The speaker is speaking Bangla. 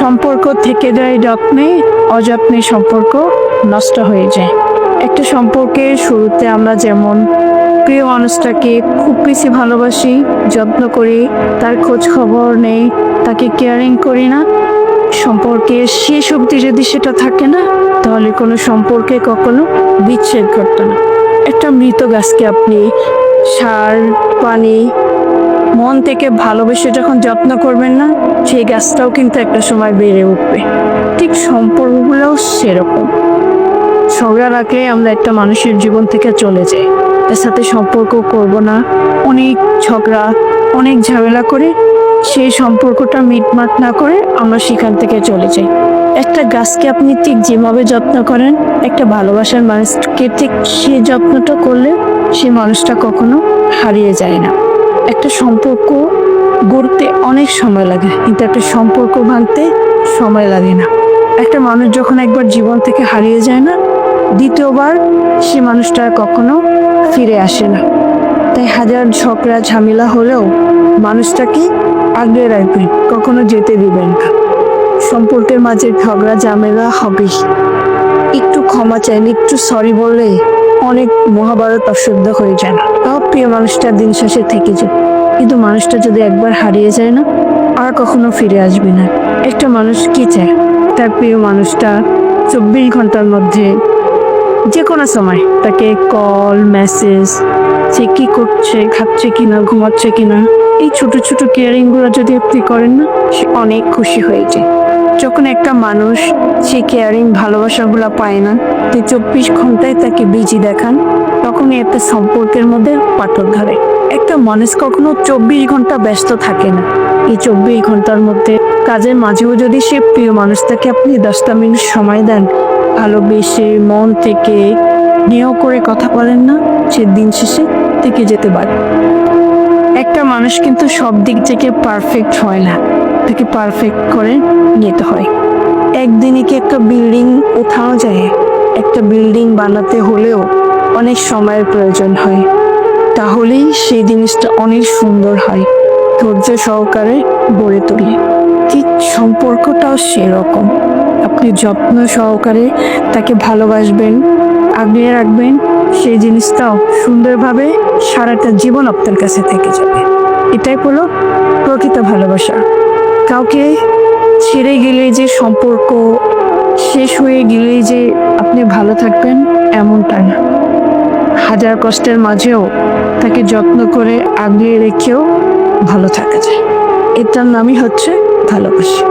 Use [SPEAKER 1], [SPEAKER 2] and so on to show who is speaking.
[SPEAKER 1] সম্পর্ক থেকে যায় যত্নে, অযত্নে সম্পর্ক নষ্ট হয়ে যায়। একটা সম্পর্কের শুরুতে আমরা যেমন প্রিয় মানুষটাকে খুব বেশি ভালোবাসি, যত্ন করি, তার খোঁজ খবর নেই, তাকে কেয়ারিং করি না, সম্পর্কের শেষ অবধি যদি সেটা থাকে না, তাহলে কোনো সম্পর্কে কখনো বিচ্ছেদ ঘটে না। একটা মৃত গাছকে আপনি সার, পানি, মন থেকে ভালোবেসে যখন যত্ন করবেন না, সেই গাছটাও কিন্তু একটা সময় বেড়ে উঠবে। ঠিক সম্পর্কগুলোও সেরকম। ঝগড়া রাখলে আমরা একটা মানুষের জীবন থেকে চলে যাই, তার সাথে সম্পর্ক করব না, অনেক ঝগড়া, অনেক ঝামেলা করে সেই সম্পর্কটা মিটমাট না করে আমরা সেখান থেকে চলে যাই। একটা গাছকে আপনি ঠিক যেভাবে যত্ন করেন, একটা ভালোবাসার মানুষকে ঠিক সেই যত্নটা করলে সেই মানুষটা কখনো হারিয়ে যায় না। একটা সম্পর্ক গড়তে অনেক সময় লাগে, কিন্তু একটা সম্পর্ক ভাঙতে সময় লাগে না। একটা মানুষ যখন একবার জীবন থেকে হারিয়ে যায় না, দ্বিতীয়বার সে মানুষটা কখনো ফিরে আসে না। তাই হাজার ঝগড়া ঝামেলা হলেও মানুষটাকে আগলে রাখবেন, কখনো যেতে দিবেন না। সম্পর্কের মাঝে ঝগড়া ঝামেলা হবে, একটু ক্ষমা চাইলে, একটু সরি বললে অনেক মহাভারত অশুদ্ধ হয়ে যায় না। তাও প্রিয় মানুষটা দিন শেষে থেকে যায়, কিন্তু মানুষটা যদি একবার হারিয়ে যায় না, আর কখনো ফিরে আসবে না। একটা মানুষ কি চায়? তার প্রিয় মানুষটা 24 ঘন্টার মধ্যে যে কোনো সময় তাকে কল, মেসেজ, সে কি করছে, খাচ্ছে কিনা, ঘুমাচ্ছে কিনা, এই ছোট ছোট কেয়ারিং গুলো যদি আপনি করেন না, সে অনেক খুশি হয়ে যায়। যখন একটা মানুষ সেই কেয়ারিং ভালোবাসাগুলো পায় না, তো 24 ঘন্টায় তাকে বিজি দেখান, তখনই একটা সম্পর্কের মধ্যে পাথর ধরে। একটা মানুষ কখনো 24 ঘন্টা ব্যস্ত থাকে না। এই 24 ঘন্টার মধ্যে কাজের মাঝেও যদি সে প্রিয় মানুষটাকে আপনি 10টা মিনিট সময় দেন, ভালোবেসে মন থেকে নিয়েও করে কথা বলেন না, সে দিন শেষে থেকে যেতে পারে। একটা মানুষ কিন্তু সব দিক থেকে পারফেক্ট হয় না, তাকে পারফেক্ট করে নিতে হয়। একদিনই কি একটা বিল্ডিং উঠানো যায়? একটা বিল্ডিং বানাতে হলেও অনেক সময়ের প্রয়োজন হয়, তাহলেই সেই জিনিসটা অনেক সুন্দর হয়, ধৈর্য সহকারে গড়ে তোলে। ঠিক সম্পর্কটাও সেরকম। আপনি যত্ন সহকারে তাকে ভালোবাসবেন, আগলে রাখবেন, সেই জিনিসটাও সুন্দরভাবে সারাটা জীবন আপনার কাছে থেকে যাবে। এটাই হলো প্রকৃত ভালোবাসা। কাউকে ছেড়ে গেলে যে সম্পর্ক শেষ হয়ে গেলেই যে আপনি ভালো থাকবেন, এমনটা না। হাজার কষ্টের মাঝেও তাকে যত্ন করে আগলে রেখেও ভালো থাকা যায়। এটার নামই হচ্ছে ভালোবাসা।